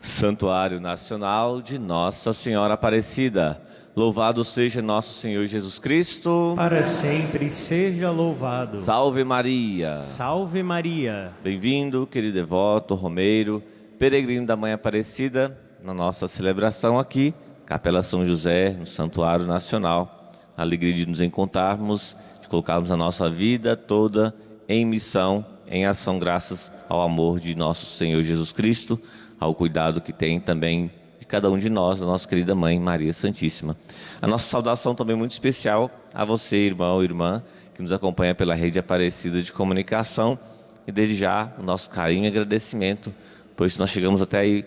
Santuário Nacional de Nossa Senhora Aparecida. Louvado seja nosso Senhor Jesus Cristo. Para sempre seja louvado. Salve Maria. Salve Maria. Bem-vindo, querido devoto, romeiro, peregrino da Mãe Aparecida, na nossa celebração aqui, Capela São José, no Santuário Nacional. A alegria de nos encontrarmos, de colocarmos a nossa vida toda em missão, em ação, graças ao amor de nosso Senhor Jesus Cristo, ao cuidado que tem também de cada um de nós, a nossa querida Mãe Maria Santíssima. A nossa saudação também muito especial a você, irmão ou irmã, que nos acompanha pela Rede Aparecida de Comunicação, e desde já o nosso carinho e agradecimento, pois nós chegamos até aí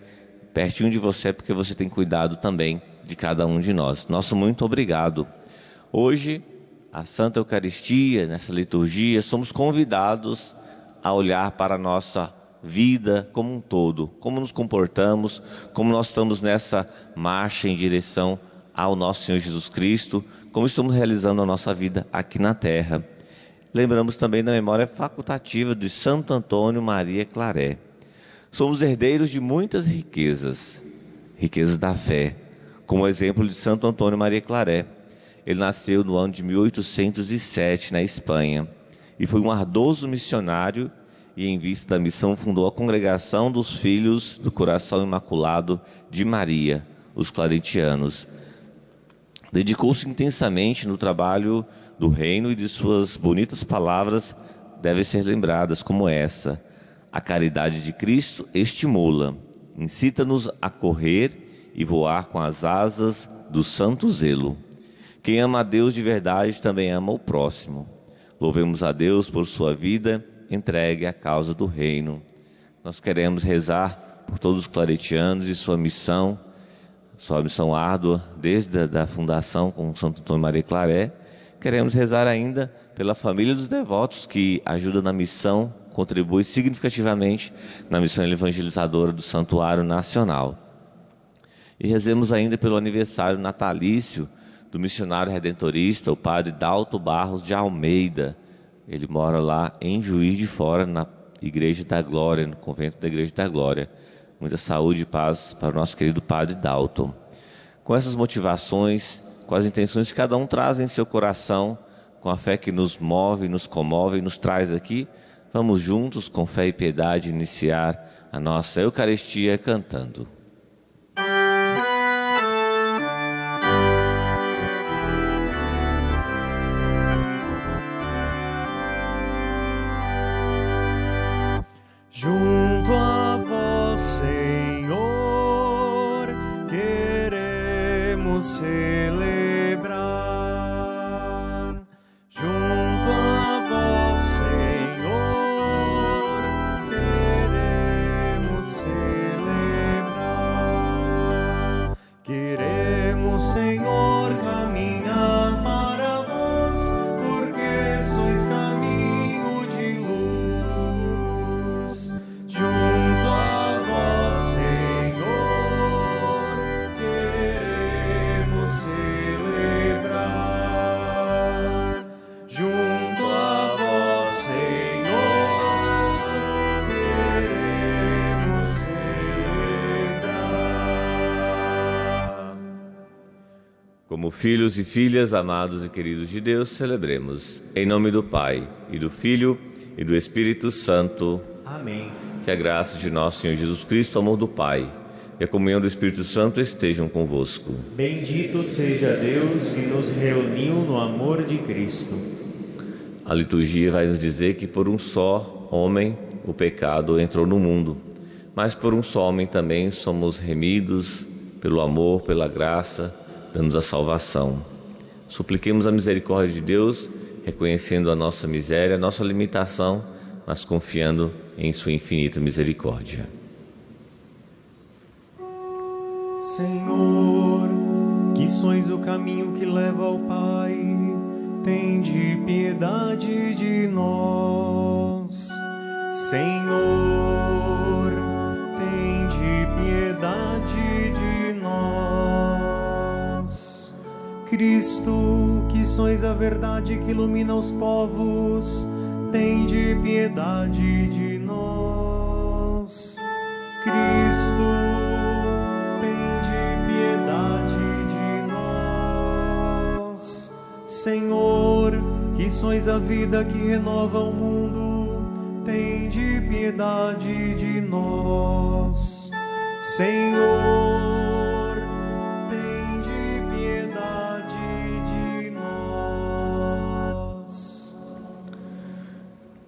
pertinho de você, porque você tem cuidado também de cada um de nós. Nosso muito obrigado. Hoje, a Santa Eucaristia, nessa liturgia, somos convidados a olhar para a nossa vida como um todo, como nos comportamos, como nós estamos nessa marcha em direção ao nosso Senhor Jesus Cristo, como estamos realizando a nossa vida aqui na terra. Lembramos também da memória facultativa de Santo Antônio Maria Claret. Somos herdeiros de muitas riquezas, riquezas da fé, como o exemplo de Santo Antônio Maria Claret. Ele nasceu no ano de 1807 na Espanha e foi um ardoso missionário, e em vista da missão fundou a Congregação dos Filhos do Coração Imaculado de Maria, os Claretianos. Dedicou-se intensamente no trabalho do reino, e de suas bonitas palavras devem ser lembradas como essa: a caridade de Cristo estimula, incita-nos a correr e voar com as asas do santo zelo. Quem ama a Deus de verdade também ama o próximo. Louvemos a Deus por sua vida entregue à causa do reino. Nós queremos rezar por todos os claretianos e sua missão árdua desde a fundação com Santo Antônio Maria Claret. Queremos rezar ainda pela família dos devotos que ajuda na missão, contribui significativamente na missão evangelizadora do Santuário Nacional. E rezemos ainda pelo aniversário natalício do missionário redentorista, o padre Dalto Barros de Almeida. Ele mora lá em Juiz de Fora, na Igreja da Glória, no convento da Igreja da Glória. Muita saúde e paz para o nosso querido Padre Dalton. Com essas motivações, com as intenções que cada um traz em seu coração, com a fé que nos move, nos comove e nos traz aqui, vamos juntos, com fé e piedade, iniciar a nossa Eucaristia cantando. Junto a vós, Senhor, queremos celebrar. Junto a vós, Senhor, queremos celebrar. Queremos, Senhor, caminhar para vós, porque sois caminho de luz. Junto a vós, Senhor, queremos celebrar. Junto a vós, Senhor, queremos celebrar. Como filhos e filhas amados e queridos de Deus, celebremos em nome do Pai, e do Filho, e do Espírito Santo. Amém. Que a graça de nosso Senhor Jesus Cristo, o amor do Pai e a comunhão do Espírito Santo estejam convosco. Bendito seja Deus que nos reuniu no amor de Cristo. A liturgia vai nos dizer que por um só homem o pecado entrou no mundo, mas por um só homem também somos remidos pelo amor, pela graça, dando-nos a salvação. Supliquemos a misericórdia de Deus, reconhecendo a nossa miséria, a nossa limitação, mas confiando em sua infinita misericórdia. Senhor, que sois o caminho que leva ao Pai, tende piedade de nós. Senhor, tende piedade de nós. Cristo, que sois a verdade que ilumina os povos, tende piedade de nós. Cristo, Senhor, que sois a vida que renova o mundo, tende piedade de nós. Senhor, tende piedade de nós.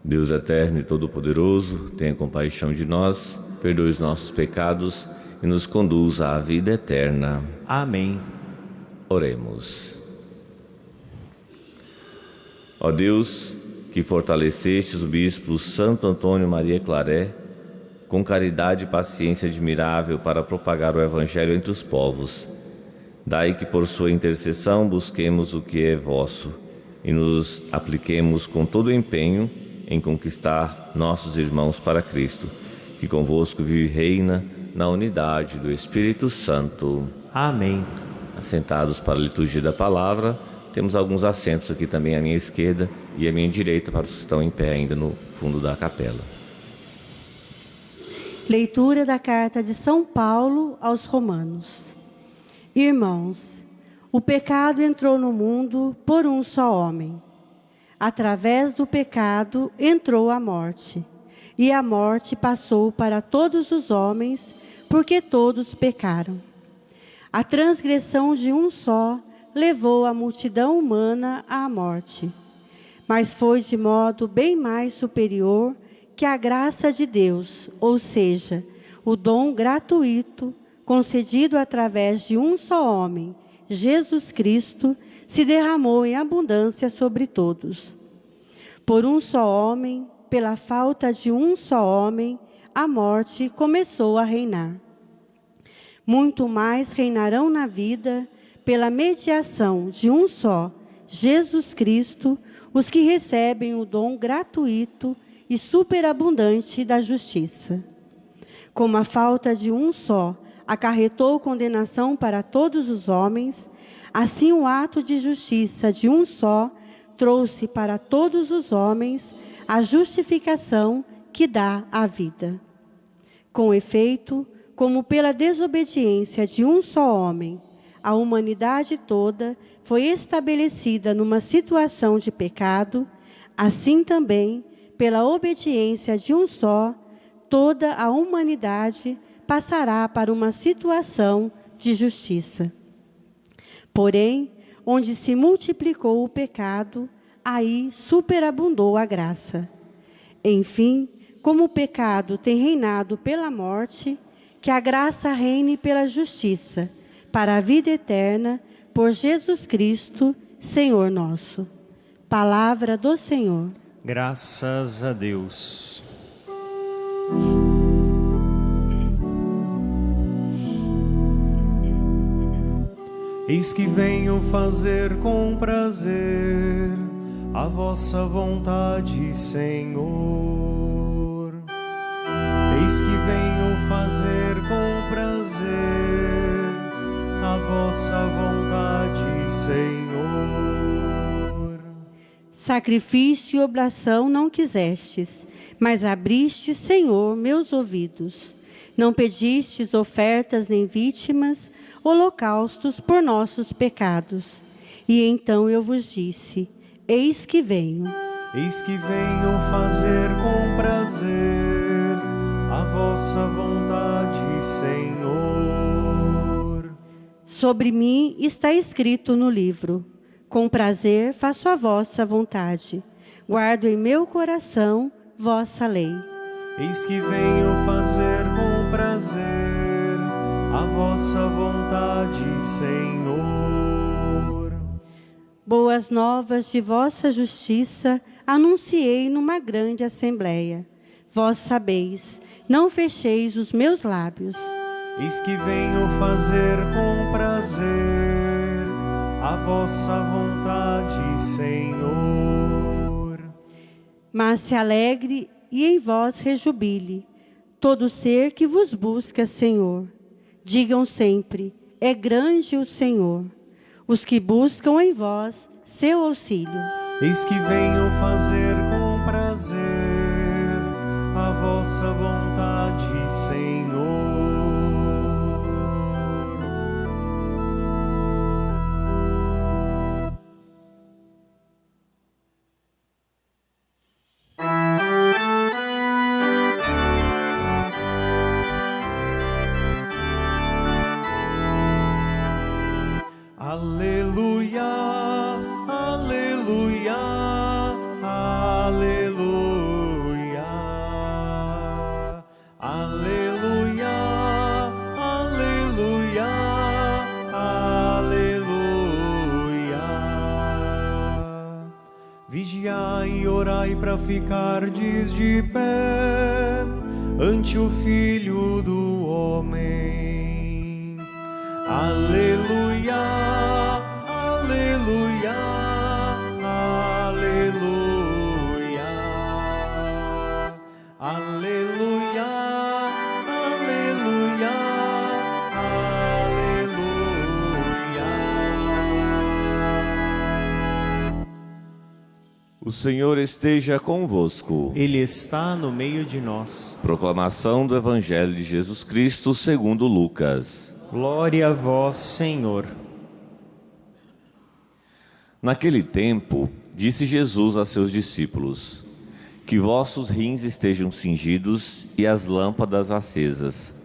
Deus eterno e todo-poderoso, tenha compaixão de nós, perdoe os nossos pecados e nos conduza à vida eterna. Amém. Oremos. Ó Deus, que fortalecestes o bispo Santo Antônio Maria Claret, com caridade e paciência admirável para propagar o Evangelho entre os povos, dai que por sua intercessão busquemos o que é vosso e nos apliquemos com todo o empenho em conquistar nossos irmãos para Cristo, que convosco vive e reina na unidade do Espírito Santo. Amém. Assentados para a liturgia da palavra, temos alguns assentos aqui também à minha esquerda e à minha direita para os que estão em pé ainda no fundo da capela. Leitura da carta de São Paulo aos Romanos. Irmãos, o pecado entrou no mundo por um só homem. Através do pecado entrou a morte, e a morte passou para todos os homens, porque todos pecaram. A transgressão de um só levou a multidão humana à morte, mas foi de modo bem mais superior que a graça de Deus, ou seja, o dom gratuito concedido através de um só homem, Jesus Cristo, se derramou em abundância sobre todos. Por um só homem, pela falta de um só homem, a morte começou a reinar. Muito mais reinarão na vida, pela mediação de um só, Jesus Cristo, os que recebem o dom gratuito e superabundante da justiça. Como a falta de um só acarretou condenação para todos os homens, assim o ato de justiça de um só trouxe para todos os homens a justificação que dá a vida. Com efeito, como pela desobediência de um só homem, a humanidade toda foi estabelecida numa situação de pecado, assim também, pela obediência de um só, toda a humanidade passará para uma situação de justiça. Porém, onde se multiplicou o pecado, aí superabundou a graça. Enfim, como o pecado tem reinado pela morte, que a graça reine pela justiça, para a vida eterna, por Jesus Cristo, Senhor nosso. Palavra do Senhor. Graças a Deus. Eis que venho fazer com prazer a vossa vontade, Senhor. Eis que venho fazer com prazer a vossa vontade, Senhor. Sacrifício e oblação não quisestes, mas abristes, Senhor, meus ouvidos. Não pedistes ofertas nem vítimas, holocaustos por nossos pecados. E então eu vos disse, eis que venho. Eis que venho fazer com prazer a vossa vontade, Senhor. Sobre mim está escrito no livro, com prazer faço a vossa vontade. Guardo em meu coração vossa lei. Eis que venho fazer com prazer a vossa vontade, Senhor. Boas novas de vossa justiça anunciei numa grande assembleia. Vós sabeis, não fecheis os meus lábios. Eis que venho fazer com prazer a vossa vontade, Senhor. Mas se alegre e em vós rejubile todo ser que vos busca, Senhor. Digam sempre, é grande o Senhor. Os que buscam em vós seu auxílio. Eis que venho fazer com prazer a vossa vontade, Senhor. para ficardes de pé ante o Filho do Homem. Aleluia, aleluia, aleluia, aleluia, aleluia, aleluia. O Senhor esteja convosco. Ele está no meio de nós. Proclamação do Evangelho de Jesus Cristo segundo Lucas. Glória a vós, Senhor. Naquele tempo, disse Jesus a seus discípulos: que vossos rins estejam cingidos e as lâmpadas acesas.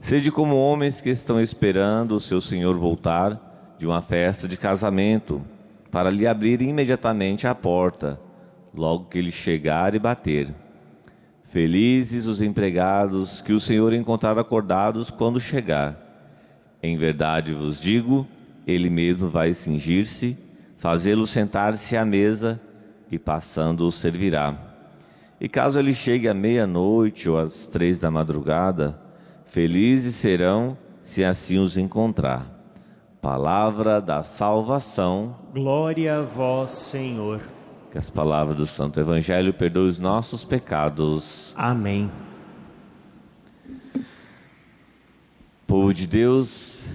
Sede como homens que estão esperando o seu Senhor voltar de uma festa de casamento, para lhe abrir imediatamente a porta, logo que ele chegar e bater. Felizes os empregados que o Senhor encontrar acordados quando chegar. Em verdade vos digo, ele mesmo vai cingir-se, fazê-lo sentar-se à mesa e passando o servirá. E caso ele chegue à meia-noite ou às 3 da madrugada, felizes serão se assim os encontrar. Palavra da salvação. Glória a vós, Senhor. Que as palavras do Santo Evangelho perdoem os nossos pecados. Amém. Povo de Deus,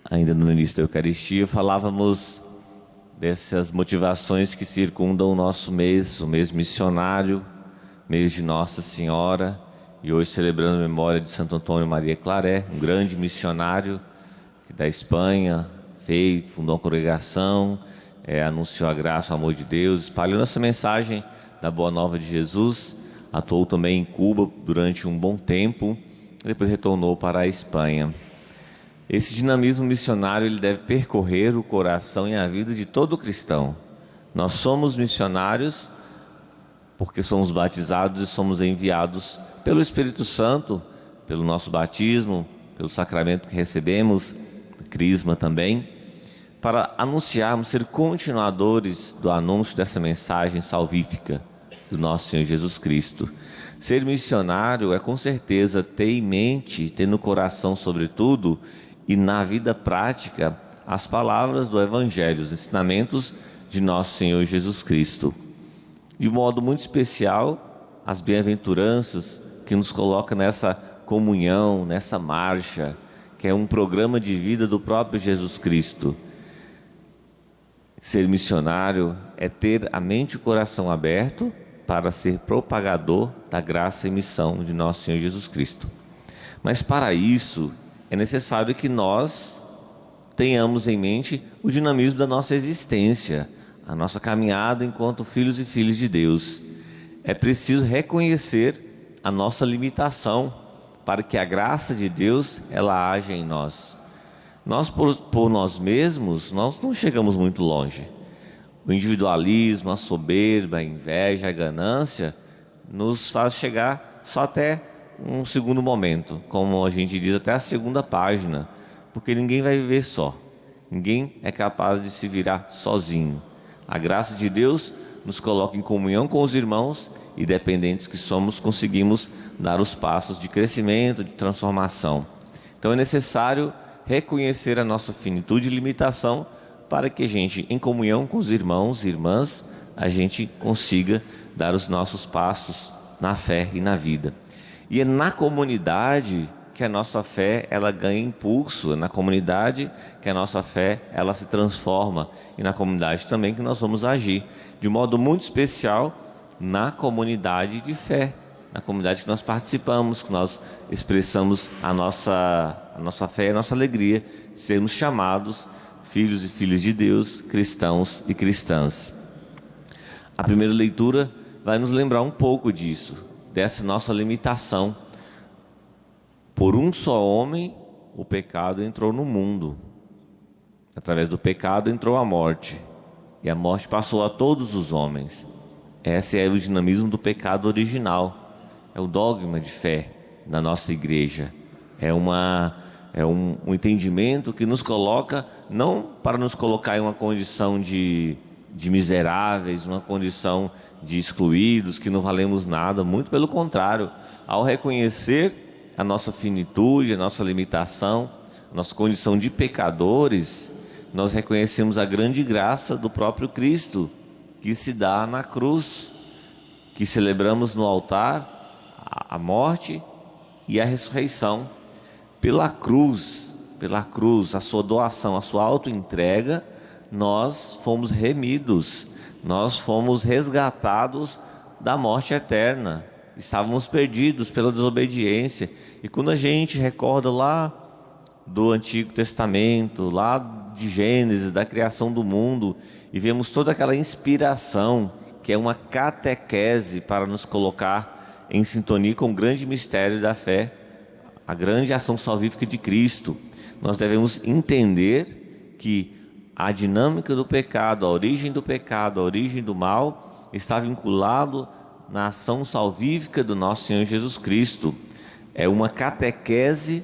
ainda no início da Eucaristia, falávamos dessas motivações que circundam o nosso mês, o mês missionário, mês de Nossa Senhora, e hoje celebrando a memória de Santo Antônio Maria Claret, um grande missionário que da Espanha fundou uma congregação, anunciou a graça, o amor de Deus, espalhando essa mensagem da Boa Nova de Jesus. Atuou também em Cuba durante um bom tempo, depois retornou para a Espanha. Esse dinamismo missionário ele deve percorrer o coração e a vida de todo cristão. Nós somos missionários porque somos batizados e somos enviados pelo Espírito Santo, pelo nosso batismo, pelo sacramento que recebemos, crisma também, para anunciarmos, ser continuadores do anúncio dessa mensagem salvífica do nosso Senhor Jesus Cristo. Ser missionário é com certeza ter em mente, ter no coração sobretudo, e na vida prática, as palavras do Evangelho, os ensinamentos de nosso Senhor Jesus Cristo. De modo muito especial, as bem-aventuranças que nos colocam nessa comunhão, nessa marcha, que é um programa de vida do próprio Jesus Cristo. Ser missionário é ter a mente e o coração aberto para ser propagador da graça e missão de nosso Senhor Jesus Cristo. Mas para isso é necessário que nós tenhamos em mente o dinamismo da nossa existência, a nossa caminhada enquanto filhos e filhas de Deus. É preciso reconhecer a nossa limitação para que a graça de Deus ela haja em nós. Nós por nós mesmos, nós não chegamos muito longe. O individualismo, a soberba, a inveja, a ganância nos faz chegar só até um segundo momento, como a gente diz, até a segunda página, porque ninguém vai viver só, ninguém é capaz de se virar sozinho. A graça de Deus nos coloca em comunhão com os irmãos e, dependentes que somos, conseguimos dar os passos de crescimento, de transformação. Então é necessário reconhecer a nossa finitude e limitação para que a gente, em comunhão com os irmãos e irmãs, a gente consiga dar os nossos passos na fé e na vida. E é na comunidade que a nossa fé ela ganha impulso, é na comunidade que a nossa fé ela se transforma, e na comunidade também que nós vamos agir, de modo muito especial na comunidade de fé, na comunidade que nós participamos, que nós expressamos a nossa fé e a nossa alegria de sermos chamados filhos e filhas de Deus, cristãos e cristãs. A primeira leitura vai nos lembrar um pouco disso, dessa nossa limitação. Por um só homem, o pecado entrou no mundo. Através do pecado entrou a morte, e a morte passou a todos os homens. Esse é o dinamismo do pecado original, é o dogma de fé da nossa igreja. É um entendimento que nos coloca, não para nos colocar em uma condição de de miseráveis, uma condição de excluídos, que não valemos nada. Muito pelo contrário, ao reconhecer a nossa finitude, a nossa limitação, a nossa condição de pecadores, nós reconhecemos a grande graça do próprio Cristo, que se dá na cruz, que celebramos no altar, a morte e a ressurreição. Pela cruz, a sua doação, a sua autoentrega, nós fomos remidos, nós fomos resgatados da morte eterna. Estávamos perdidos pela desobediência. E quando a gente recorda lá do Antigo Testamento, lá de Gênesis, da criação do mundo, e vemos toda aquela inspiração, que é uma catequese para nos colocar em sintonia com o grande mistério da fé, a grande ação salvífica de Cristo, nós devemos entender que a dinâmica do pecado, a origem do mal, está vinculado na ação salvífica do nosso Senhor Jesus Cristo. É uma catequese,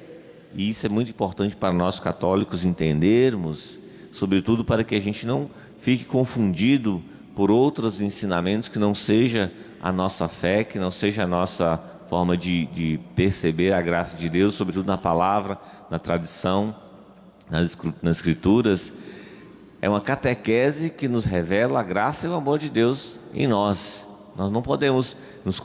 e isso é muito importante para nós católicos entendermos, sobretudo para que a gente não fique confundido por outros ensinamentos que não seja a nossa fé, que não seja a nossa forma de perceber a graça de Deus, sobretudo na palavra, na tradição, nas escrituras. É uma catequese que nos revela a graça e o amor de Deus em nós. Nós não podemos nos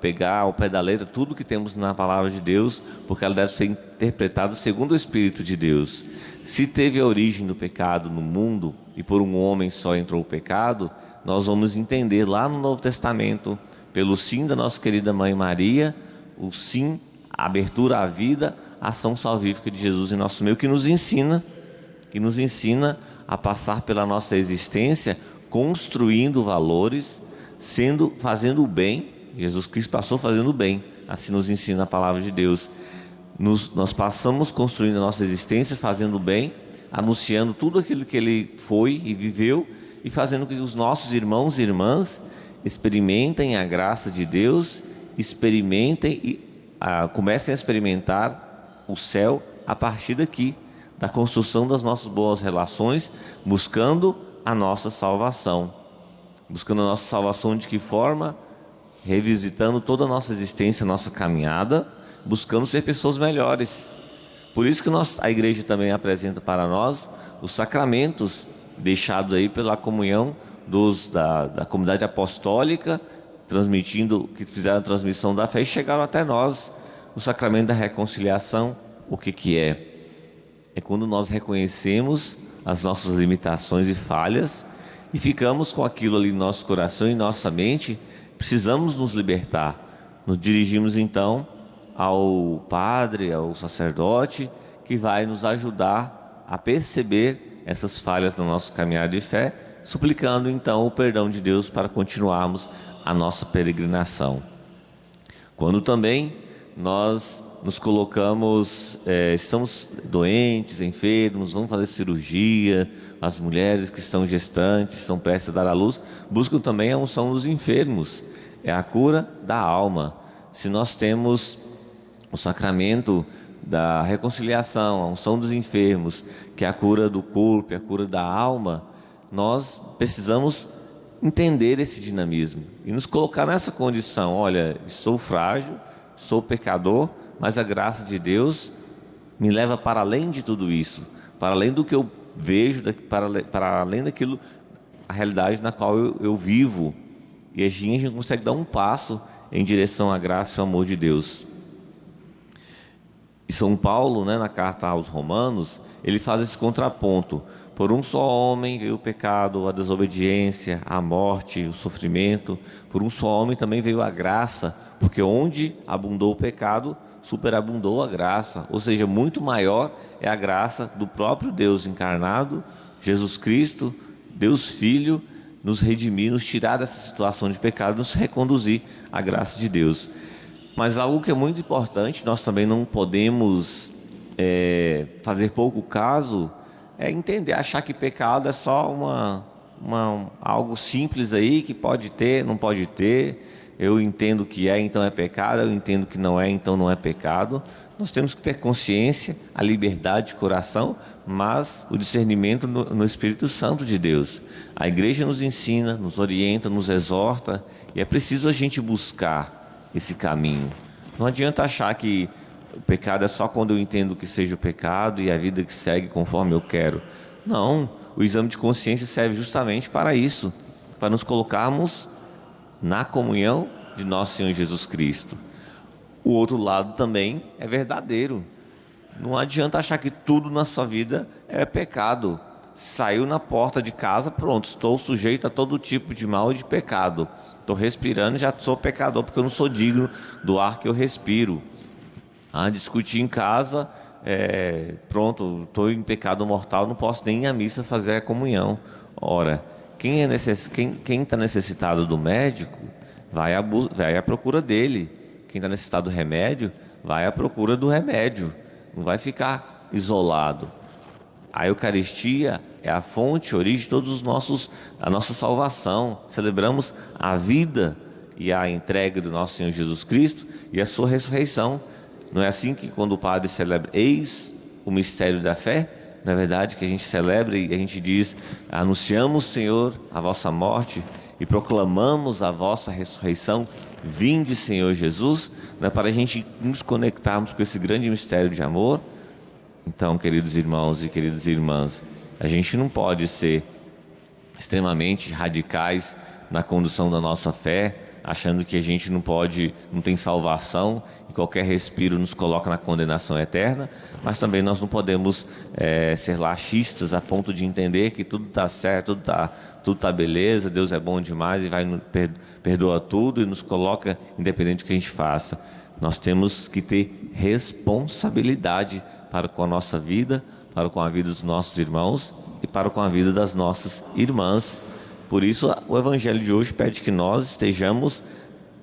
pegar ao pé da letra tudo que temos na palavra de Deus, porque ela deve ser interpretada segundo o Espírito de Deus. Se teve a origem do pecado no mundo e por um homem só entrou o pecado, nós vamos entender lá no Novo Testamento, pelo sim da nossa querida Mãe Maria, o sim, a abertura à vida, a ação salvífica de Jesus em nosso meio, que nos ensina a passar pela nossa existência construindo valores, fazendo o bem. Jesus Cristo passou fazendo o bem, assim nos ensina a palavra de Deus. Nós passamos construindo a nossa existência fazendo o bem, anunciando tudo aquilo que Ele foi e viveu, e fazendo com que os nossos irmãos e irmãs experimentem a graça de Deus, comecem a experimentar o céu a partir daqui, da construção das nossas boas relações, buscando a nossa salvação. Buscando a nossa salvação de que forma? Revisitando toda a nossa existência, a nossa caminhada, buscando ser pessoas melhores. Por isso que a igreja também apresenta para nós os sacramentos deixados aí pela comunhão da comunidade apostólica, que fizeram a transmissão da fé e chegaram até nós. O sacramento da reconciliação, o que é? É quando nós reconhecemos as nossas limitações e falhas e ficamos com aquilo ali no nosso coração e nossa mente. Precisamos nos libertar. Nos dirigimos então ao padre, ao sacerdote, que vai nos ajudar a perceber essas falhas na nossa caminhada de fé, suplicando então o perdão de Deus para continuarmos a nossa peregrinação. Quando também nós nos colocamos, estamos doentes, enfermos, vamos fazer cirurgia, as mulheres que estão gestantes, estão prestes a dar à luz, buscam também a unção dos enfermos, é a cura da alma. Se nós temos o sacramento da reconciliação, a unção dos enfermos, que é a cura do corpo, a cura da alma, nós precisamos entender esse dinamismo e nos colocar nessa condição. Olha, sou frágil, sou pecador, mas a graça de Deus me leva para além de tudo isso, para além do que eu vejo, para além daquilo, a realidade na qual eu vivo. E assim a gente consegue dar um passo em direção à graça e ao amor de Deus. E São Paulo, na carta aos Romanos, ele faz esse contraponto. Por um só homem veio o pecado, a desobediência, a morte, o sofrimento. Por um só homem também veio a graça, porque onde abundou o pecado, superabundou a graça. Ou seja, muito maior é a graça do próprio Deus encarnado, Jesus Cristo, Deus Filho, nos redimir, nos tirar dessa situação de pecado, nos reconduzir à graça de Deus. Mas algo que é muito importante, nós também não podemos fazer pouco caso, é entender, achar que pecado é só algo simples aí, que pode ter, não pode ter. eu entendo que é, então é pecado, eu entendo que não é, então não é pecado. Nós temos que ter consciência, a liberdade de coração, mas o discernimento no Espírito Santo de Deus. A igreja nos ensina, nos orienta, nos exorta, e é preciso a gente buscar esse caminho. Não adianta achar que o pecado é só quando eu entendo que seja o pecado e a vida que segue conforme eu quero. Não, o exame de consciência serve justamente para isso, para nos colocarmos na comunhão de nosso Senhor Jesus Cristo. O outro lado também é verdadeiro. Não adianta achar que tudo na sua vida é pecado. Saiu na porta de casa, pronto, estou sujeito a todo tipo de mal e de pecado. Estou respirando e já sou pecador porque eu não sou digno do ar que eu respiro. Discutir em casa, pronto, estou em pecado mortal, não posso nem ir à missa fazer a comunhão. Ora, quem está necessitado do médico, vai à procura dele. Quem está necessitado do remédio, vai à procura do remédio. Não vai ficar isolado. A Eucaristia é a fonte, a origem de a nossa salvação. Celebramos a vida e a entrega do nosso Senhor Jesus Cristo e a sua ressurreição. Não é assim que quando o padre celebra, eis o mistério da fé, não é verdade que a gente celebra e a gente diz, anunciamos, Senhor, a vossa morte e proclamamos a vossa ressurreição, vinde, Senhor Jesus, não é para a gente nos conectarmos com esse grande mistério de amor. Então, queridos irmãos e queridas irmãs, a gente não pode ser extremamente radicais na condução da nossa fé, achando que a gente não tem salvação e qualquer respiro nos coloca na condenação eterna, mas também nós não podemos ser laxistas a ponto de entender que tudo está certo, tudo tá beleza, Deus é bom demais e perdoa tudo e nos coloca independente do que a gente faça. Nós temos que ter responsabilidade para com a nossa vida, para com a vida dos nossos irmãos e para com a vida das nossas irmãs. Por isso, o Evangelho de hoje pede que nós estejamos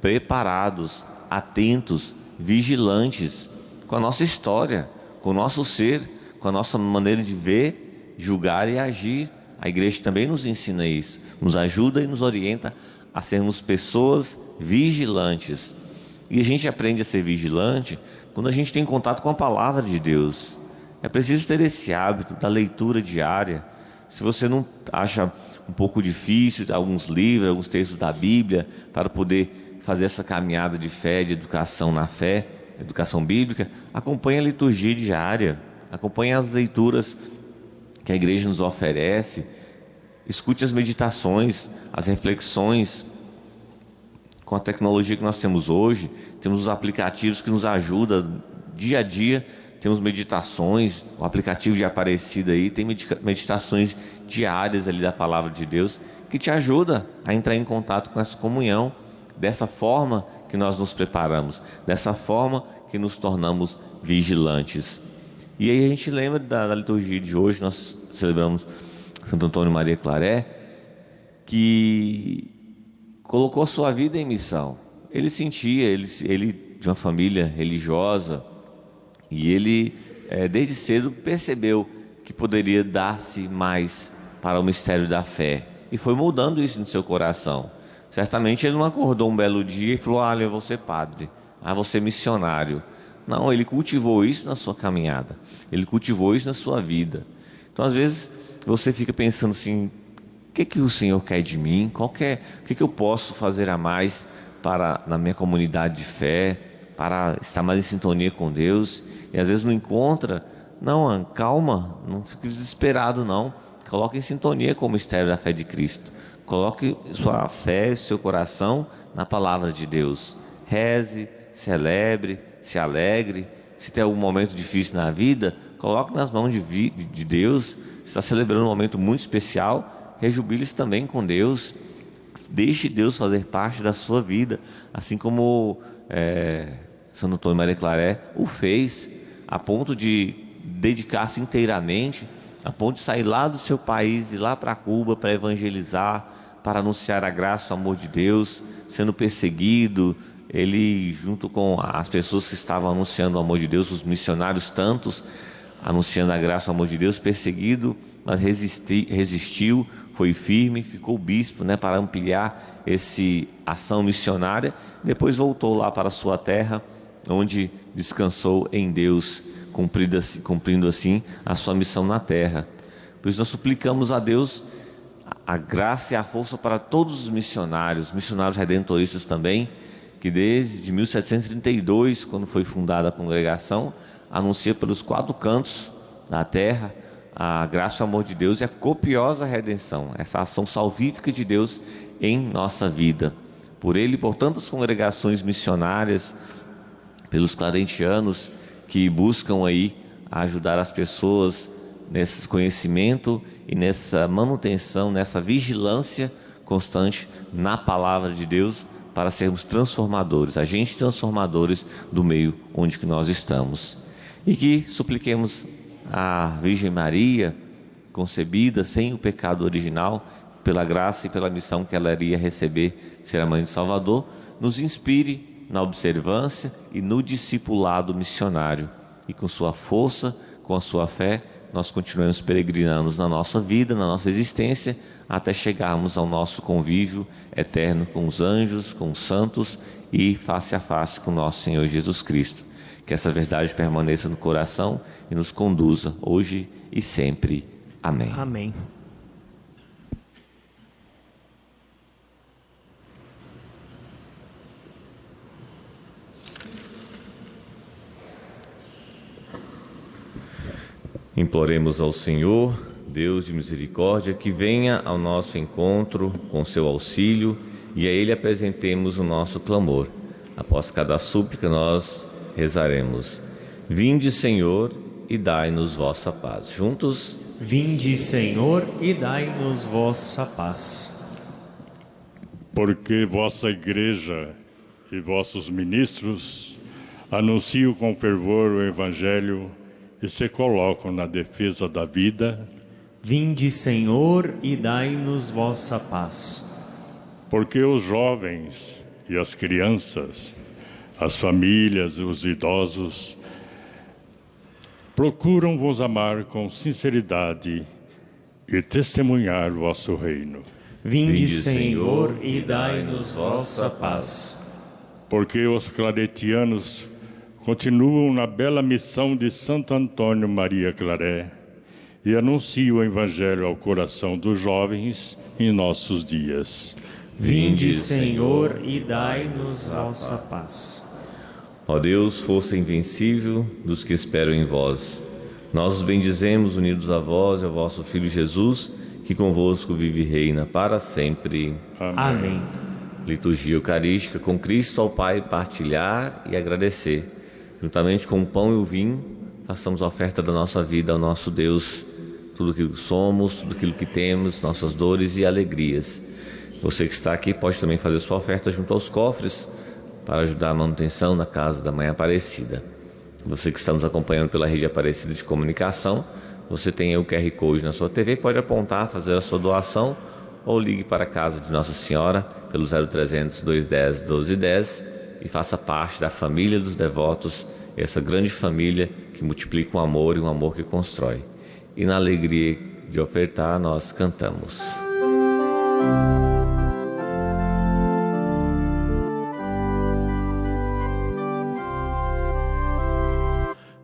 preparados, atentos, vigilantes com a nossa história, com o nosso ser, com a nossa maneira de ver, julgar e agir. A igreja também nos ensina isso, nos ajuda e nos orienta a sermos pessoas vigilantes. E a gente aprende a ser vigilante quando a gente tem contato com a palavra de Deus. É preciso ter esse hábito da leitura diária. Se você não acha um pouco difícil, alguns livros, alguns textos da Bíblia, para poder fazer essa caminhada de fé, de educação na fé, educação bíblica, acompanhe a liturgia diária, acompanhe as leituras que a igreja nos oferece, escute as meditações, as reflexões. Com a tecnologia que nós temos hoje, temos os aplicativos que nos ajudam dia a dia. Temos meditações, o aplicativo de Aparecida aí, tem meditações diárias ali da Palavra de Deus, que te ajuda a entrar em contato com essa comunhão. Dessa forma que nós nos preparamos, dessa forma que nos tornamos vigilantes. E aí a gente lembra da liturgia de hoje, nós celebramos Santo Antônio Maria Claret, que colocou a sua vida em missão. Ele sentia, ele de uma família religiosa, e ele, desde cedo, percebeu que poderia dar-se mais para o mistério da fé. E foi moldando isso no seu coração. Certamente ele não acordou um belo dia e falou, olha, eu vou ser padre, vou ser missionário. Não, ele cultivou isso na sua caminhada. Ele cultivou isso na sua vida. Então, às vezes, você fica pensando assim, o que o Senhor quer de mim? O que eu posso fazer a mais na minha comunidade de fé, para estar mais em sintonia com Deus? E às vezes não encontra. Não, calma, não fique desesperado não. Coloque em sintonia com o mistério da fé de Cristo. Coloque sua fé, seu coração na palavra de Deus. Reze, celebre, se alegre. Se tem algum momento difícil na vida, coloque nas mãos de Deus. Se está celebrando um momento muito especial, rejubile-se também com Deus. Deixe Deus fazer parte da sua vida, assim como Santo Antônio Maria Claret o fez, a ponto de dedicar-se inteiramente, a ponto de sair lá do seu país e ir lá para Cuba para evangelizar, para anunciar a graça, o amor de Deus, sendo perseguido. Ele, junto com as pessoas que estavam anunciando o amor de Deus, os missionários tantos, anunciando a graça, o amor de Deus, perseguido, mas resistiu, foi firme, ficou bispo, para ampliar essa ação missionária. Depois voltou lá para a sua terra, onde descansou em Deus, cumprindo assim a sua missão na terra. Por isso nós suplicamos a Deus a graça e a força para todos os missionários redentoristas também, que desde 1732, quando foi fundada a congregação, anuncia pelos 4 cantos da terra a graça e o amor de Deus e a copiosa redenção, essa ação salvífica de Deus em nossa vida. Por ele e por tantas congregações missionárias, pelos clarentianos que buscam aí ajudar as pessoas nesse conhecimento e nessa manutenção, nessa vigilância constante na palavra de Deus, para sermos transformadores, agentes transformadores do meio onde que nós estamos. E que supliquemos a Virgem Maria, concebida sem o pecado original, pela graça e pela missão que ela iria receber, ser a Mãe do Salvador, nos inspire na observância e no discipulado missionário. E com sua força, com a sua fé, nós continuamos peregrinando na nossa vida, na nossa existência, até chegarmos ao nosso convívio eterno com os anjos, com os santos e face a face com nosso Senhor Jesus Cristo. Que essa verdade permaneça no coração e nos conduza hoje e sempre. Amém. Amém. Imploremos ao Senhor, Deus de misericórdia, que venha ao nosso encontro com seu auxílio e a Ele apresentemos o nosso clamor. Após cada súplica nós rezaremos: Vinde, Senhor, e dai-nos vossa paz. Juntos. Vinde, Senhor, e dai-nos vossa paz. Porque vossa Igreja e vossos ministros anunciam com fervor o Evangelho e se colocam na defesa da vida. Vinde, Senhor, e dai-nos vossa paz. Porque os jovens e as crianças, as famílias e os idosos procuram vos amar com sinceridade e testemunhar vosso reino. Vinde, Senhor, e dai-nos vossa paz. Porque os claretianos continuam na bela missão de Santo Antônio Maria Claret e anunciam o Evangelho ao coração dos jovens em nossos dias. Vinde, Senhor, e dai-nos vossa paz. Ó Deus, força invencível dos que esperam em vós, nós os bendizemos unidos a vós e ao vosso Filho Jesus, que convosco vive e reina para sempre. Amém. Liturgia Eucarística, com Cristo ao Pai, partilhar e agradecer. Juntamente com o pão e o vinho, façamos a oferta da nossa vida ao nosso Deus, tudo aquilo que somos, tudo aquilo que temos, nossas dores e alegrias. Você que está aqui pode também fazer sua oferta junto aos cofres, para ajudar a manutenção na casa da Mãe Aparecida. Você que está nos acompanhando pela rede Aparecida de Comunicação, você tem aí o QR Code na sua TV, pode apontar, fazer a sua doação ou ligue para a casa de Nossa Senhora pelo 0300 210 1210 e faça parte da família dos devotos, essa grande família que multiplica o amor e um amor que constrói. E na alegria de ofertar, nós cantamos.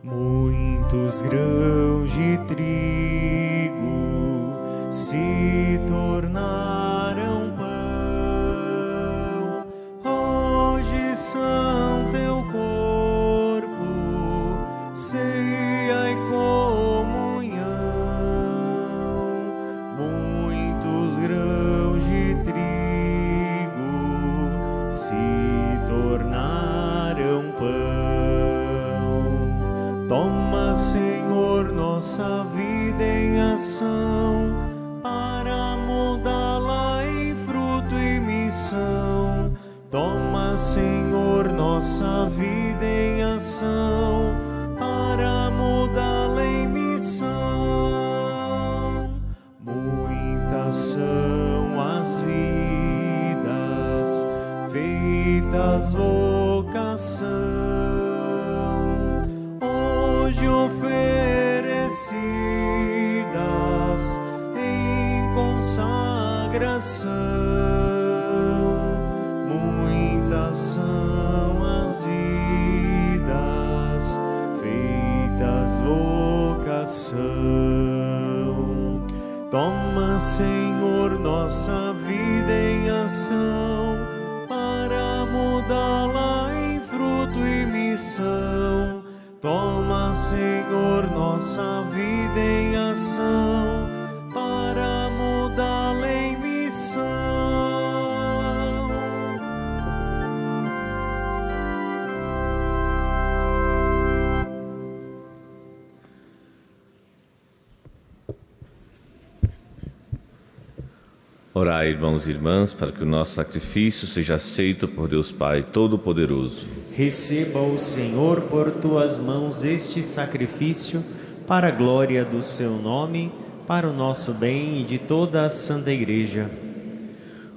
Muitos grãos de trigo se tornaram pão, hoje são teu corpo, ceia e comunhão. Muitos grãos de trigo se tornaram pão. Toma, Senhor, nossa vida em ação, para mudá-la em fruto e missão. Toma, Senhor, nossa vida em ação, para mudá-la em missão. Muitas são as vidas feitas vocação, hoje oferecidas em consagração. coração. Toma, Senhor, nossa vida em ação, para mudá-la em fruto e missão. Toma, Senhor, nossa vida em ação, para mudá-la em missão. Orai, irmãos e irmãs, para que o nosso sacrifício seja aceito por Deus Pai Todo-Poderoso. Receba o Senhor por tuas mãos este sacrifício, para a glória do seu nome, para o nosso bem e de toda a Santa Igreja.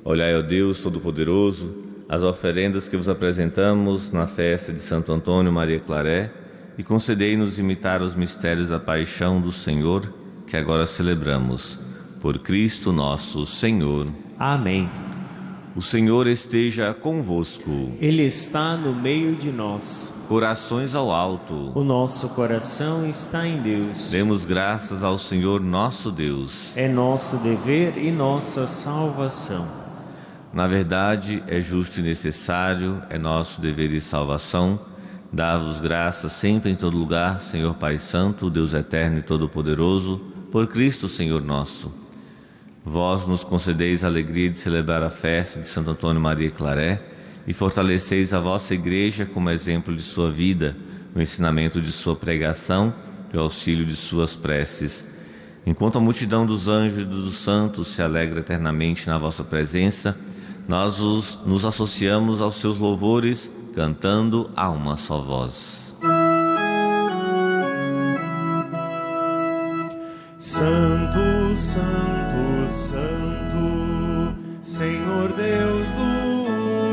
Olhai, ó Deus Todo-Poderoso, as oferendas que vos apresentamos na festa de Santo Antônio Maria Claret, e concedei-nos imitar os mistérios da paixão do Senhor, que agora celebramos. Por Cristo nosso Senhor. Amém. O Senhor esteja convosco. Ele está no meio de nós. Corações ao alto. O nosso coração está em Deus. Demos graças ao Senhor nosso Deus. É nosso dever e nossa salvação. Na verdade, é justo e necessário, é nosso dever e salvação, dar-vos graças sempre em todo lugar, Senhor Pai Santo, Deus eterno e todo-poderoso, por Cristo, Senhor nosso. Vós nos concedeis a alegria de celebrar a festa de Santo Antônio Maria Claret e fortaleceis a vossa Igreja como exemplo de sua vida, no ensinamento de sua pregação e o auxílio de suas preces. Enquanto a multidão dos anjos e dos santos se alegra eternamente na vossa presença, nós nos associamos aos seus louvores, cantando a uma só voz. Santo, Santo, Santo, Senhor Deus do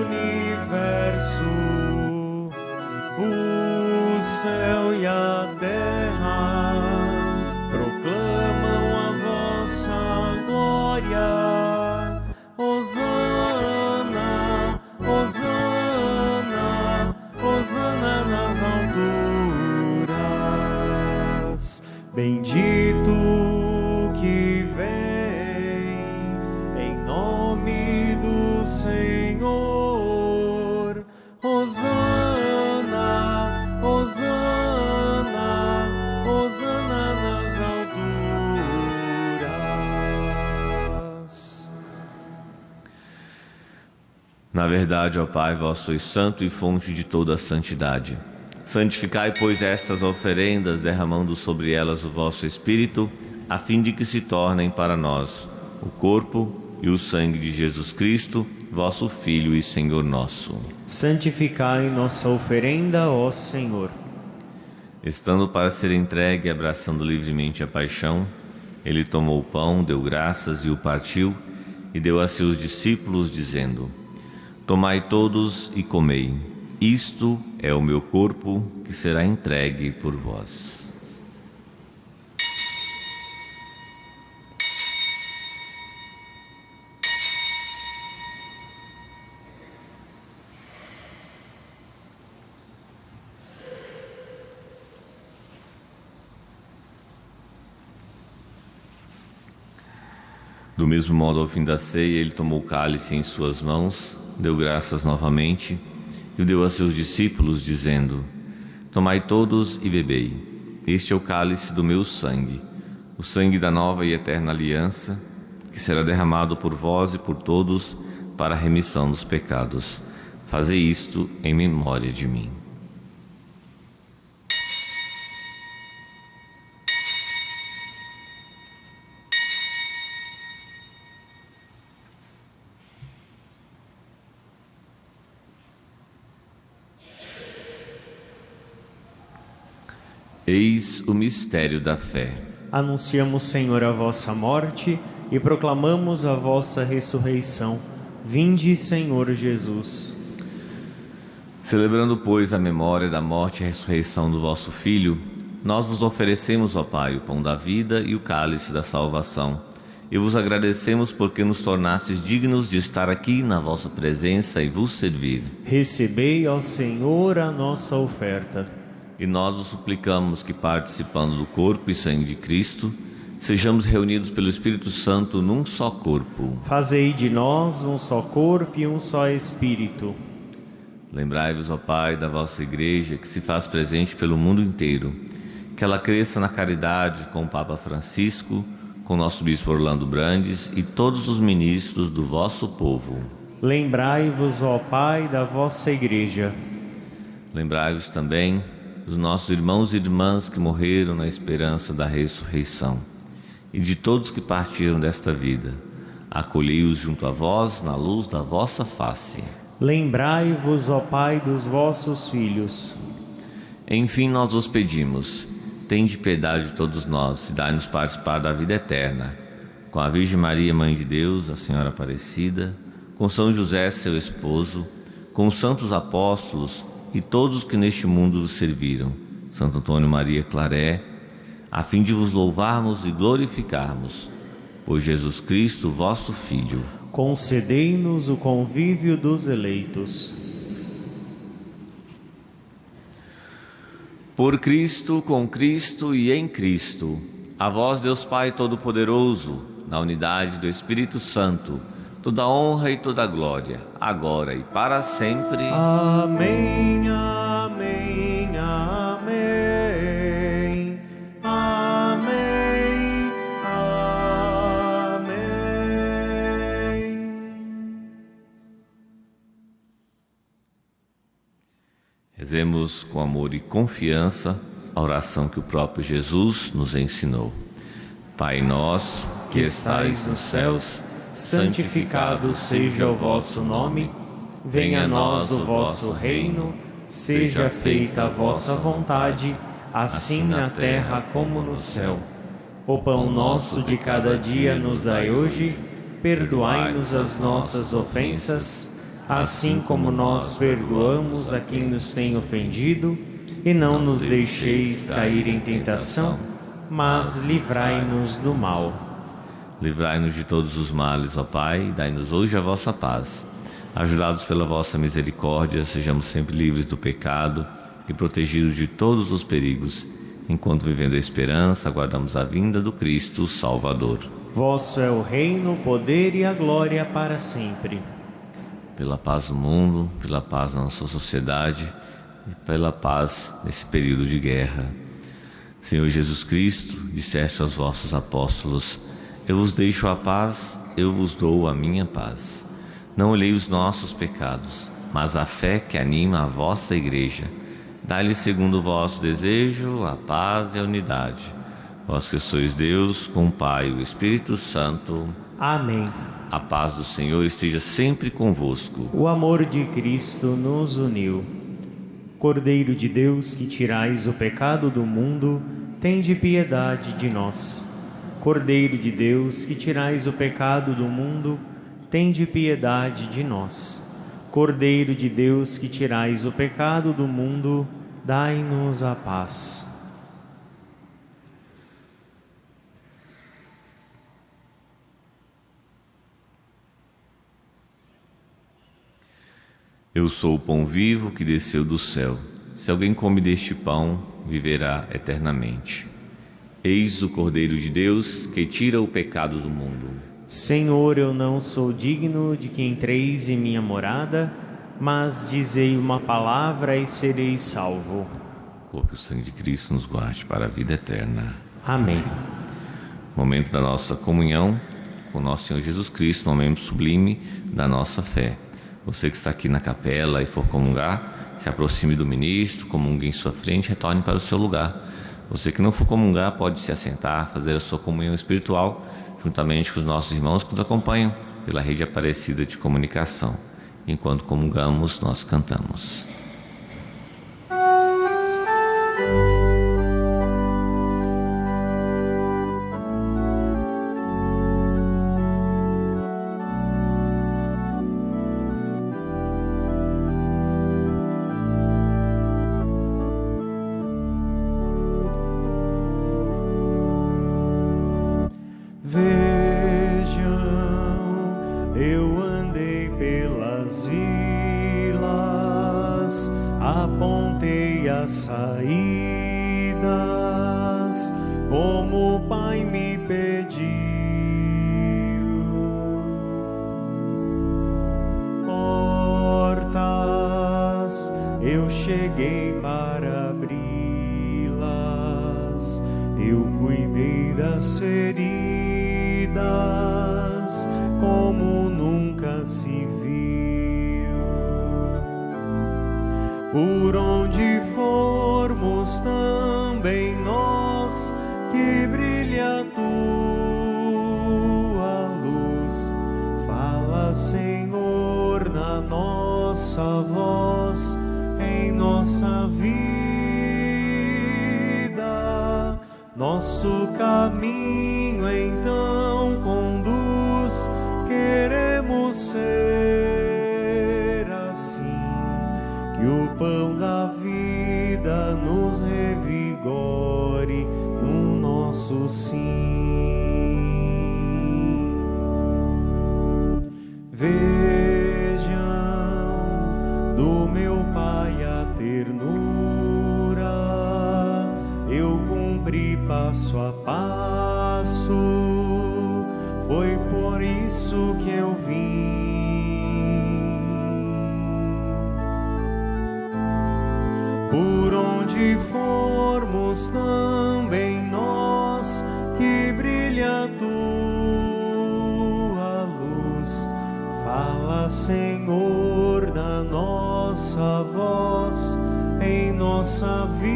universo, o céu e a terra proclamam a vossa glória. Hosana, Hosana, Hosana nas alturas. Bendito que vem em nome do Senhor. Hosana, Hosana, Hosana nas alturas. Na verdade, ó Pai, vós sois santo e fonte de toda a santidade. Santificai, pois, estas oferendas, derramando sobre elas o vosso Espírito, a fim de que se tornem para nós o corpo e o sangue de Jesus Cristo, vosso Filho e Senhor nosso. Santificai nossa oferenda, ó Senhor. Estando para ser entregue e abraçando livremente a paixão, ele tomou o pão, deu graças e o partiu, e deu a seus discípulos, dizendo: Tomai todos e comei. Isto é o meu corpo, que será entregue por vós. Do mesmo modo, ao fim da ceia, ele tomou o cálice em suas mãos, deu graças novamente e o deu a seus discípulos, dizendo: Tomai todos e bebei. Este é o cálice do meu sangue, o sangue da nova e eterna aliança, que será derramado por vós e por todos para a remissão dos pecados. Fazei isto em memória de mim. Eis o mistério da fé. Anunciamos, Senhor, a vossa morte e proclamamos a vossa ressurreição. Vinde, Senhor Jesus. Celebrando, pois, a memória da morte e ressurreição do vosso Filho, nós vos oferecemos, ó Pai, o pão da vida e o cálice da salvação. E vos agradecemos porque nos tornastes dignos de estar aqui na vossa presença e vos servir. Recebei, ó Senhor, a nossa oferta. E nós os suplicamos que, participando do corpo e sangue de Cristo, sejamos reunidos pelo Espírito Santo num só corpo. Fazei de nós um só corpo e um só Espírito. Lembrai-vos, ó Pai, da vossa Igreja, que se faz presente pelo mundo inteiro, que ela cresça na caridade com o Papa Francisco, com o nosso Bispo Orlando Brandes e todos os ministros do vosso povo. Lembrai-vos, ó Pai, da vossa Igreja. Lembrai-vos também dos nossos irmãos e irmãs que morreram na esperança da ressurreição e de todos que partiram desta vida. Acolhei-os junto a vós na luz da vossa face. Lembrai-vos, ó Pai, dos vossos filhos. Enfim, nós vos pedimos, tende piedade de todos nós e dai-nos participar da vida eterna. Com a Virgem Maria, Mãe de Deus, a Senhora Aparecida, com São José, seu esposo, com os santos apóstolos e todos os que neste mundo vos serviram, Santo Antônio Maria Claré, a fim de vos louvarmos e glorificarmos. Por Jesus Cristo, vosso Filho. Concedei-nos o convívio dos eleitos. Por Cristo, com Cristo e em Cristo, a vós, Deus Pai Todo-Poderoso, na unidade do Espírito Santo, toda honra e toda glória, agora e para sempre. Amém, amém, amém. Amém, amém. Rezemos com amor e confiança a oração que o próprio Jesus nos ensinou. Pai nosso, Que estais nos céus, santificado seja o vosso nome. Venha a nós o vosso reino. Seja feita a vossa vontade, assim na terra como no céu. O pão nosso de cada dia nos dai hoje. Perdoai-nos as nossas ofensas, assim como nós perdoamos a quem nos tem ofendido. E não nos deixeis cair em tentação, mas livrai-nos do mal. livrai-nos de todos os males, ó Pai, e dai-nos hoje a vossa paz. Ajudados pela vossa misericórdia, sejamos sempre livres do pecado e protegidos de todos os perigos, enquanto vivendo a esperança, aguardamos a vinda do Cristo Salvador. Vosso é o reino, o poder e a glória para sempre. Pela paz do mundo, pela paz da nossa sociedade e pela paz nesse período de guerra. Senhor Jesus Cristo, disseste aos vossos apóstolos: eu vos deixo a paz, eu vos dou a minha paz. Não olhei os nossos pecados, mas a fé que anima a vossa Igreja. Dai-lhe segundo o vosso desejo a paz e a unidade. Vós que sois Deus, com o Pai e o Espírito Santo. Amém. A paz do Senhor esteja sempre convosco. O amor de Cristo nos uniu. Cordeiro de Deus, que tirais o pecado do mundo, tende piedade de nós. Cordeiro de Deus, que tirais o pecado do mundo, tende piedade de nós. Cordeiro de Deus, que tirais o pecado do mundo, dai-nos a paz. Eu sou o pão vivo que desceu do céu. Se alguém come deste pão, viverá eternamente. Eis o Cordeiro de Deus que tira o pecado do mundo. Senhor, eu não sou digno de que entreis em minha morada, mas dizei uma palavra e serei salvo. O corpo e o sangue de Cristo nos guarde para a vida eterna. Amém. Momento da nossa comunhão com nosso Senhor Jesus Cristo, momento sublime da nossa fé. Você que está aqui na capela e for comungar, se aproxime do ministro, comungue em sua frente, retorne para o seu lugar. Você que não for comungar, pode se assentar, fazer a sua comunhão espiritual, juntamente com os nossos irmãos que nos acompanham pela rede Aparecida de Comunicação. Enquanto comungamos, nós cantamos. Vejam, eu andei pelas vilas as saídas, como o Pai me pediu. Portas, eu cheguei para abri-las, eu cuidei das feridas, como nunca se viu. Por onde formos também nós, que brilha a tua luz. Fala, Senhor, na nossa voz, em nossa vida. Nosso caminho então conduz, queremos ser assim, que o pão da vida nos revigore no nosso sim. Vejam do meu Pai a ternura, eu cumpri passo a passo, foi por isso que eu vim. Por onde formos também nós, que brilha a tua luz. Fala, Senhor, na nossa voz, em nossa vida.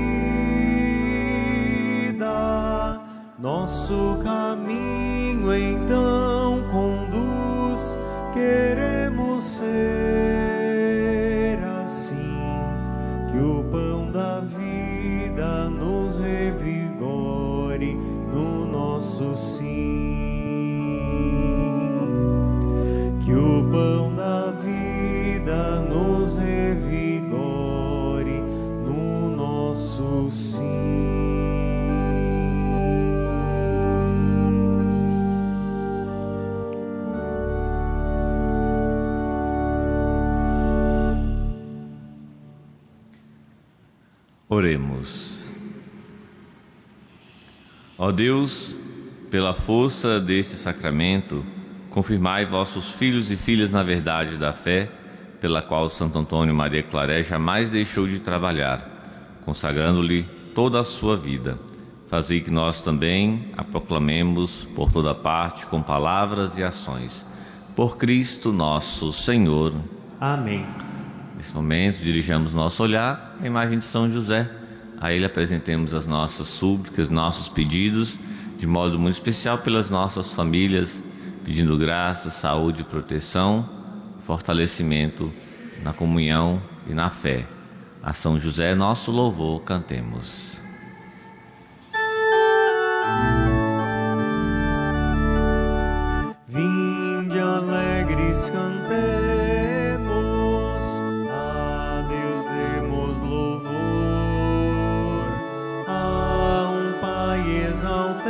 Nosso caminho então conduz, queremos ser assim, que o pão da vida nos revigore no nosso sim. Que o pão da vida nos revigore no nosso sim. Oremos. Ó Deus, pela força deste sacramento, confirmai vossos filhos e filhas na verdade da fé, pela qual Santo Antônio Maria Claret jamais deixou de trabalhar, consagrando-lhe toda a sua vida. Fazei que nós também a proclamemos por toda parte com palavras e ações. Por Cristo nosso Senhor. Amém. Nesse momento, dirijamos nosso olhar à imagem de São José. A ele apresentemos as nossas súplicas, nossos pedidos, de modo muito especial pelas nossas famílias, pedindo graça, saúde, proteção, fortalecimento na comunhão e na fé. A São José, nosso louvor, cantemos. Vinde alegres cantemos, a Deus demos louvor, a um Pai exaltemos,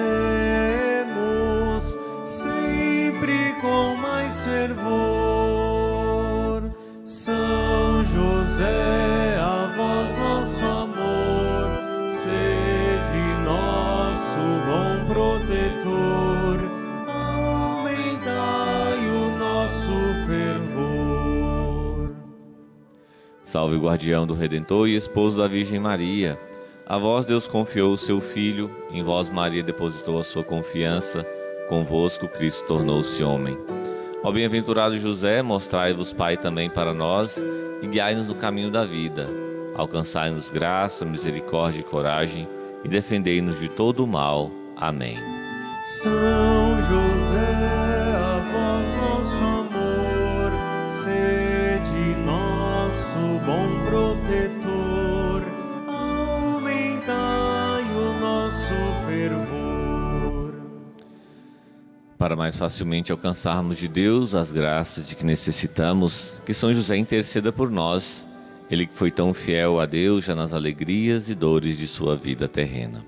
sempre com mais fervor. São José, a vós nosso amor, sede nosso bom protetor, aumentai o nosso fervor. Salve o guardião do Redentor e esposo da Virgem Maria. A vós Deus confiou o seu Filho, em vós Maria depositou a sua confiança, convosco Cristo tornou-se homem. Ó bem-aventurado José, mostrai-vos Pai também para nós e guiai-nos no caminho da vida. Alcançai-nos graça, misericórdia e coragem e defendei-nos de todo o mal. Amém. São José, a vós nosso amor, sede nosso bom protetor, aumentai o nosso fervor. Para mais facilmente alcançarmos de Deus as graças de que necessitamos, que São José interceda por nós, ele que foi tão fiel a Deus já nas alegrias e dores de sua vida terrena.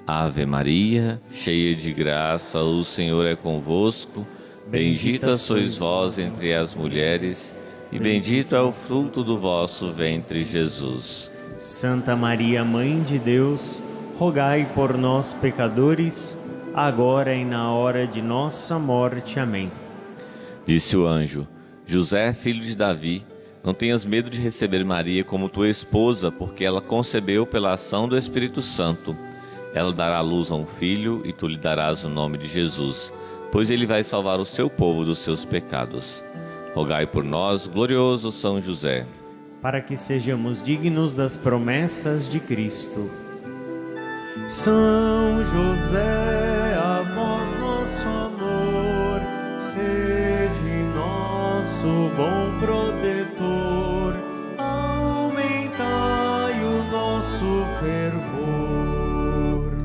Ave Maria, cheia de graça, o Senhor é convosco, bendita sois vós entre as mulheres, e bendito é o fruto do vosso ventre, Jesus. Santa Maria, Mãe de Deus, rogai por nós, pecadores, agora e na hora de nossa morte. Amém. Disse o anjo: José, filho de Davi, não tenhas medo de receber Maria como tua esposa, porque ela concebeu pela ação do Espírito Santo. Ela dará à luz a um filho e tu lhe darás o nome de Jesus, pois ele vai salvar o seu povo dos seus pecados. Rogai por nós, glorioso São José, para que sejamos dignos das promessas de Cristo. São José, a vós nosso amor, sede nosso bom protetor, aumentai o nosso fervor.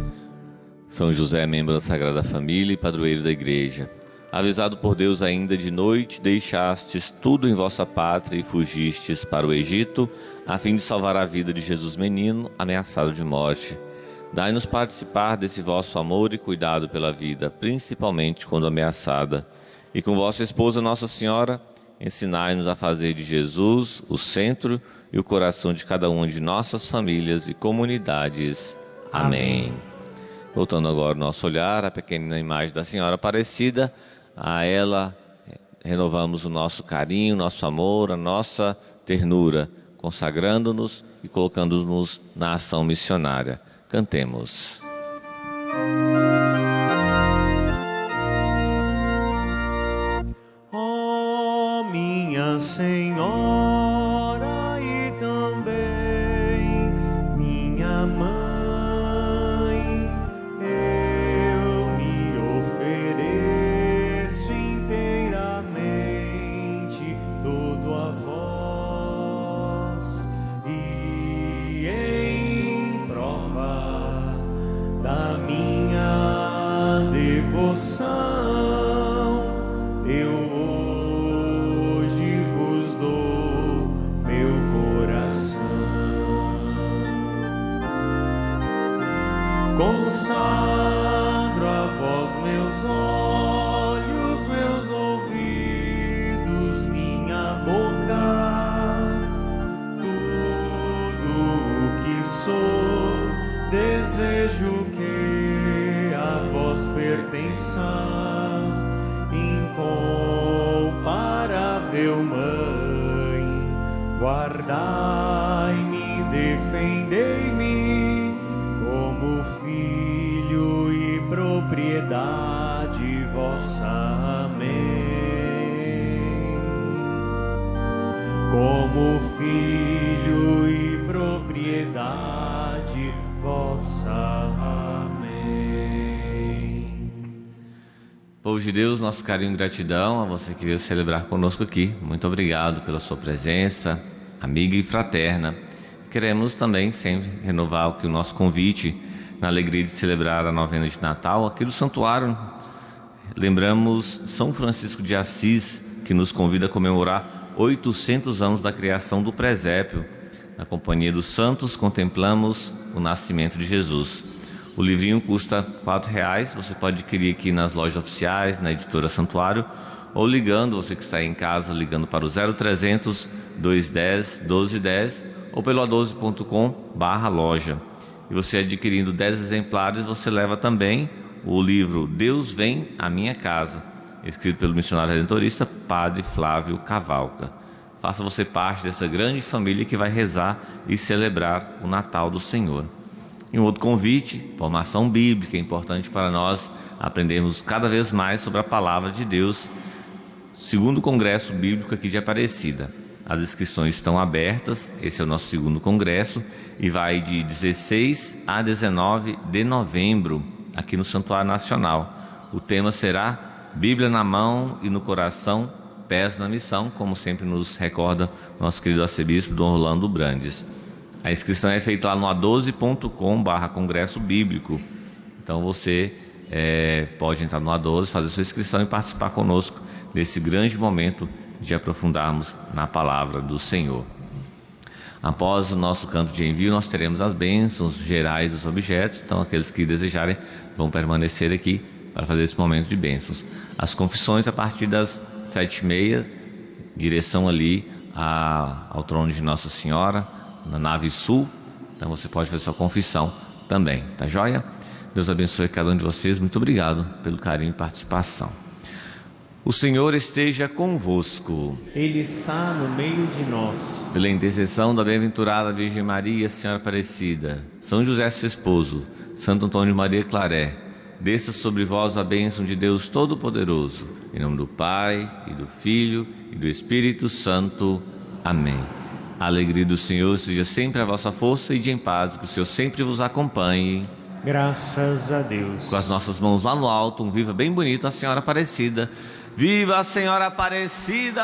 São José, membro da Sagrada Família e padroeiro da Igreja, avisado por Deus ainda de noite, deixastes tudo em vossa pátria e fugistes para o Egito, a fim de salvar a vida de Jesus menino, ameaçado de morte. Dai-nos participar desse vosso amor e cuidado pela vida, principalmente quando ameaçada. E com vossa esposa Nossa Senhora, ensinai-nos a fazer de Jesus o centro e o coração de cada uma de nossas famílias e comunidades. Amém. Voltando agora o nosso olhar à pequena imagem da Senhora Aparecida, a ela renovamos o nosso carinho, nosso amor, a nossa ternura, consagrando-nos e colocando-nos na ação missionária. Cantemos. Ó minha Senhora e também minha Mãe, eu hoje vos dou meu coração. Consagro a vós meus olhos, meus ouvidos, minha boca, tudo o que sou, desejo que a vós pertença. Incomparável Mãe, guardai-me, defendei-me, como filho e propriedade vossa. Amém. Como filho e propriedade vossa. Amém. Povo de Deus, nosso carinho e gratidão a você que veio celebrar conosco aqui. Muito obrigado pela sua presença, amiga e fraterna. Queremos também sempre renovar o nosso convite na alegria de celebrar a novena de Natal aqui do Santuário. Lembramos São Francisco de Assis, que nos convida a comemorar 800 anos da criação do presépio. Na companhia dos santos, contemplamos o nascimento de Jesus. O livrinho custa R$4, você pode adquirir aqui nas lojas oficiais, na editora Santuário, ou ligando, você que está em casa, ligando para o 0300 210 1210 ou pelo a12.com/loja. E você adquirindo 10 exemplares, você leva também o livro Deus Vem à Minha Casa, escrito pelo missionário redentorista Padre Flávio Cavalca. Faça você parte dessa grande família que vai rezar e celebrar o Natal do Senhor. E um outro convite, formação bíblica, é importante para nós aprendermos cada vez mais sobre a Palavra de Deus, segundo Congresso Bíblico aqui de Aparecida. As inscrições estão abertas, esse é o nosso segundo congresso, e vai de 16 a 19 de novembro, aqui no Santuário Nacional. O tema será Bíblia na mão e no coração, pés na missão, como sempre nos recorda nosso querido arcebispo Dom Orlando Brandes. A inscrição é feita lá no a12.com/congresso bíblico. Então você pode entrar no A12, fazer sua inscrição e participar conosco desse grande momento de aprofundarmos na palavra do Senhor. Após o nosso canto de envio, nós teremos as bênçãos gerais dos objetos. Então aqueles que desejarem vão permanecer aqui para fazer esse momento de bênçãos. As confissões a partir das 7h30, direção ali ao trono de Nossa Senhora, na nave sul, Então você pode fazer sua confissão também, tá joia? Deus abençoe cada um de vocês. Muito obrigado pelo carinho e participação. O Senhor esteja convosco. Ele está no meio de nós. Pela intercessão da bem-aventurada Virgem Maria, Senhora Aparecida, São José, seu esposo, Santo Antônio Maria Claré, desça sobre vós a bênção de Deus Todo-Poderoso. Em nome do Pai, e do Filho, e do Espírito Santo. Amém. A alegria do Senhor seja sempre a vossa força, e de em paz, que o Senhor sempre vos acompanhe. Graças a Deus. Com as nossas mãos lá no alto, um viva bem bonito a Senhora Aparecida. Viva a Senhora Aparecida!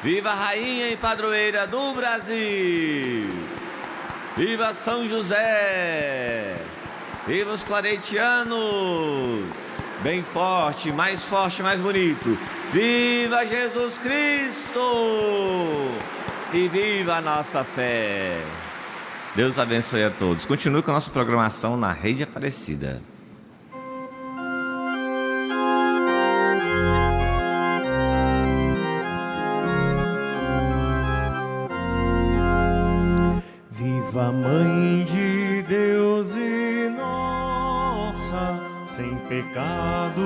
Viva a Rainha e Padroeira do Brasil! Viva São José! Viva os claretianos! Bem forte, mais bonito! Viva Jesus Cristo! E viva a nossa fé! Deus abençoe a todos. Continue com a nossa programação na Rede Aparecida. Viva Mãe de Deus e nossa, sem pecado